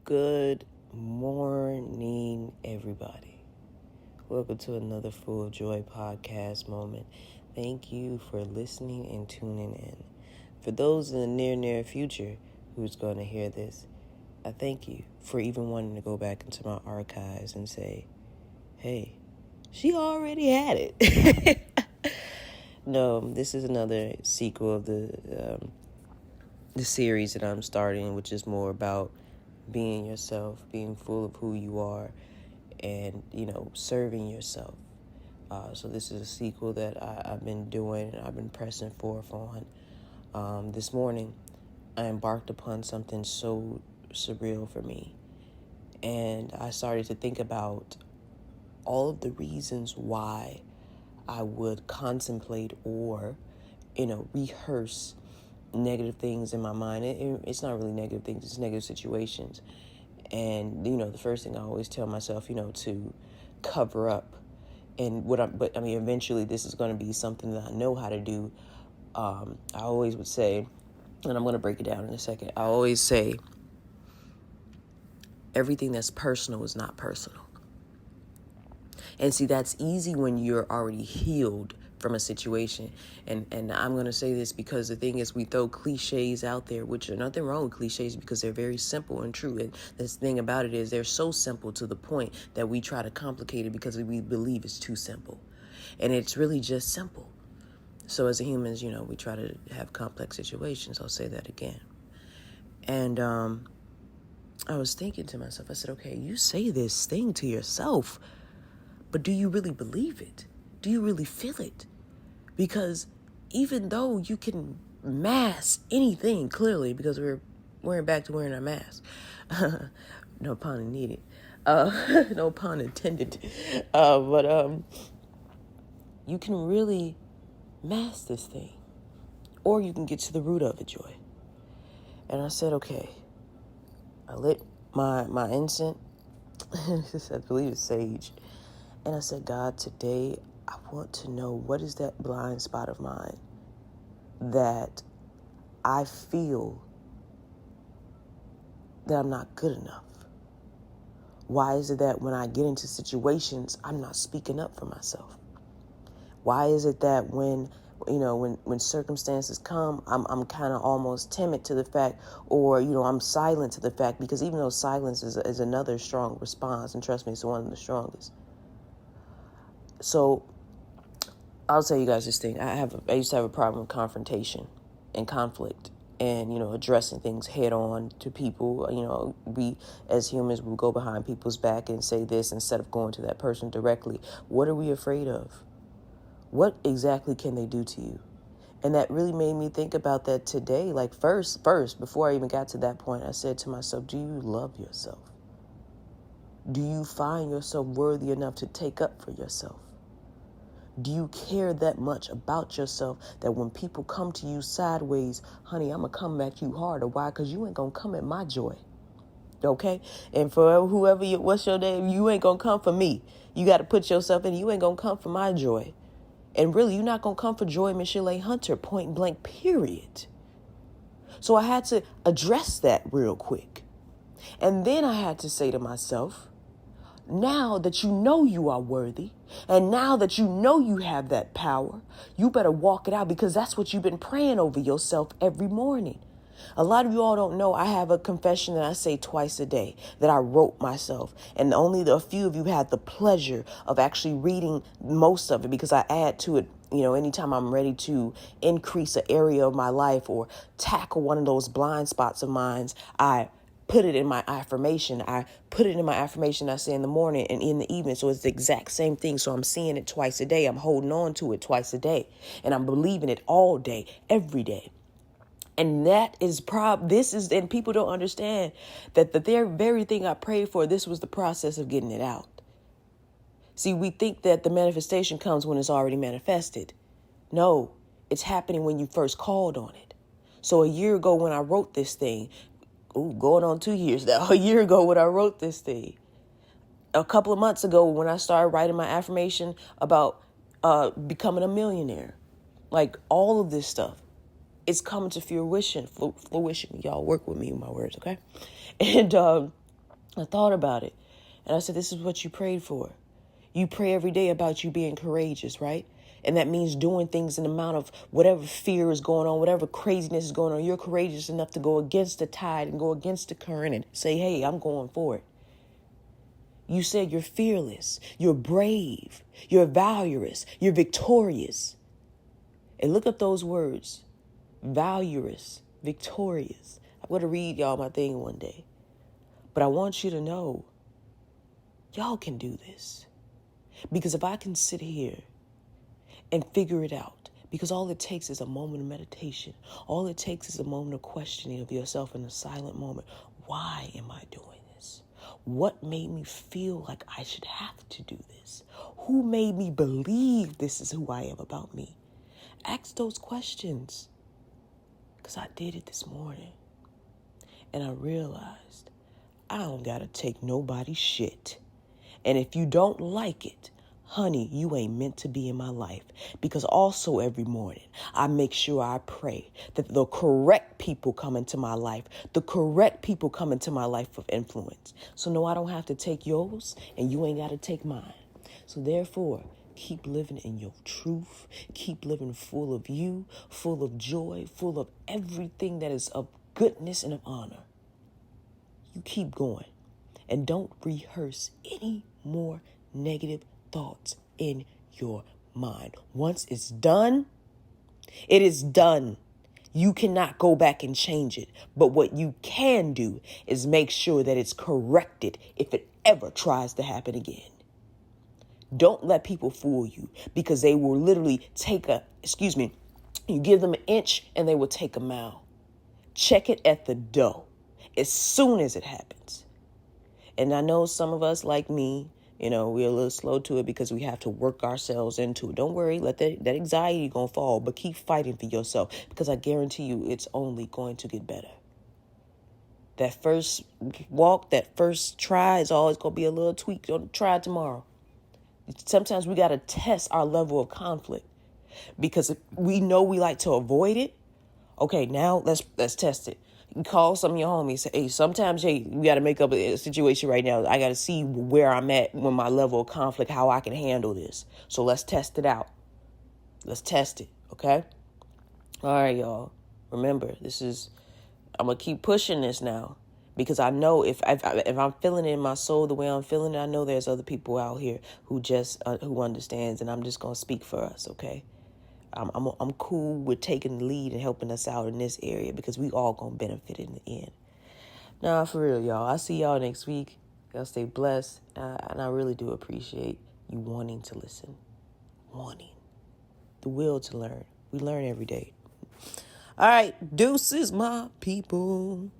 Good morning, everybody. Welcome to another Full of Joy podcast moment. Thank you for listening and tuning in. For those in the near future who's going to hear this, I thank you for even wanting to go back into my archives and say, hey, she already had it. No, this is another sequel of the series that I'm starting, which is more about being yourself, being full of who you are, and, serving yourself. So this is a sequel that I've been doing, I've been pressing forth on. This morning, I embarked upon something so surreal for me. And I started to think about all of the reasons why I would contemplate or, rehearse negative things in my mind. It's not really negative things, it's negative situations. And, the first thing I always tell myself, to cover up. And eventually this is going to be something that I know how to do. I always would say, and I'm going to break it down in a second. I always say, everything that's personal is not personal. And see, that's easy when you're already healed from a situation. And I'm going to say this because the thing is, we throw cliches out there, which are nothing wrong with cliches because they're very simple and true. And the thing about it is they're so simple to the point that we try to complicate it because we believe it's too simple. And it's really just simple. So as humans, we try to have complex situations. I'll say that again. And I was thinking to myself, I said, okay, you say this thing to yourself, but do you really believe it? Do you really feel it? Because even though you can mask anything clearly, because we're back to wearing our mask. No pun intended. No pun intended. But you can really mask this thing. Or you can get to the root of it, Joy. And I said, okay. I lit my incense. I believe it's sage. And I said, God, today I want to know, what is that blind spot of mine that I feel that I'm not good enough? Why is it that when I get into situations, I'm not speaking up for myself? Why is it that when circumstances come, I'm kind of almost timid to the fact, or, I'm silent to the fact, because even though silence is another strong response, and trust me, it's one of the strongest. So I'll tell you guys this thing. I used to have a problem with confrontation and conflict and, addressing things head on to people. We as humans will go behind people's back and say this instead of going to that person directly. What are we afraid of? What exactly can they do to you? And that really made me think about that today. Like first, before I even got to that point, I said to myself, do you love yourself? Do you find yourself worthy enough to take up for yourself? Do you care that much about yourself that when people come to you sideways, honey, I'm going to come at you harder? Why? Because you ain't going to come at my joy. Okay? And for whoever what's your name, you ain't going to come for me. You got to put yourself in. You ain't going to come for my joy. And really, you're not going to come for Joy Michelle A. Hunter, point blank, period. So I had to address that real quick. And then I had to say to myself, now that you know you are worthy, and now that you know you have that power, you better walk it out, because that's what you've been praying over yourself every morning. A lot of you all don't know I have a confession that I say twice a day that I wrote myself. And only a few of you had the pleasure of actually reading most of it, because I add to it, anytime I'm ready to increase an area of my life or tackle one of those blind spots of mine, I put it in my affirmation. I put it in my affirmation I say in the morning and in the evening. So it's the exact same thing. So I'm seeing it twice a day. I'm holding on to it twice a day. And I'm believing it all day, every day. And that is and people don't understand that the very thing I prayed for, this was the process of getting it out. See, we think that the manifestation comes when it's already manifested. No, it's happening when you first called on it. So a year ago when I wrote this thing, going on 2 years now, a year ago when I wrote this thing, a couple of months ago when I started writing my affirmation about becoming a millionaire, like all of this stuff, it's coming to fruition. Y'all work with me with my words, okay? And I thought about it. And I said, this is what you prayed for. You pray every day about you being courageous, right? And that means doing things in the amount of whatever fear is going on, whatever craziness is going on. You're courageous enough to go against the tide and go against the current and say, hey, I'm going for it. You said you're fearless, you're brave, you're valorous, you're victorious. And look up those words, valorous, victorious. I'm going to read y'all my thing one day. But I want you to know, y'all can do this. Because if I can sit here and figure it out, because all it takes is a moment of meditation. All it takes is a moment of questioning of yourself in a silent moment. Why am I doing this? What made me feel like I should have to do this? Who made me believe this is who I am about me? Ask those questions. Because I did it this morning. And I realized I don't got to take nobody's shit. And if you don't like it, honey, you ain't meant to be in my life. Because also every morning, I make sure I pray that the correct people come into my life. The correct people come into my life of influence. So no, I don't have to take yours, and you ain't got to take mine. So therefore, keep living in your truth. Keep living full of you, full of joy, full of everything that is of goodness and of honor. You keep going. And don't rehearse any more negative thoughts in your mind. Once it's done, it is done. You cannot go back and change it. But what you can do is make sure that it's corrected if it ever tries to happen again. Don't let people fool you, because they will literally you give them an inch and they will take a mile. Check it at the door as soon as it happens. And I know some of us, like me, we're a little slow to it because we have to work ourselves into it. Don't worry, let that anxiety gonna fall, but keep fighting for yourself, because I guarantee you it's only going to get better. That first walk, that first try is always going to be a little tweak. Don't try it tomorrow. Sometimes we got to test our level of conflict, because if we know we like to avoid it. Okay, now let's test it. You call some of your homies. Say, hey, sometimes, we got to make up a situation right now. I got to see where I'm at with my level of conflict, how I can handle this. So let's test it out. Let's test it, okay? All right, y'all. Remember, I'm going to keep pushing this now, because I know if I'm feeling it in my soul the way I'm feeling it, I know there's other people out here who just who understands, and I'm just going to speak for us, okay? I'm cool with taking the lead and helping us out in this area, because we all gonna benefit in the end. Nah, for real, y'all. I'll see y'all next week. Y'all stay blessed. And I really do appreciate you wanting to listen. The will to learn. We learn every day. All right. Deuces, my people.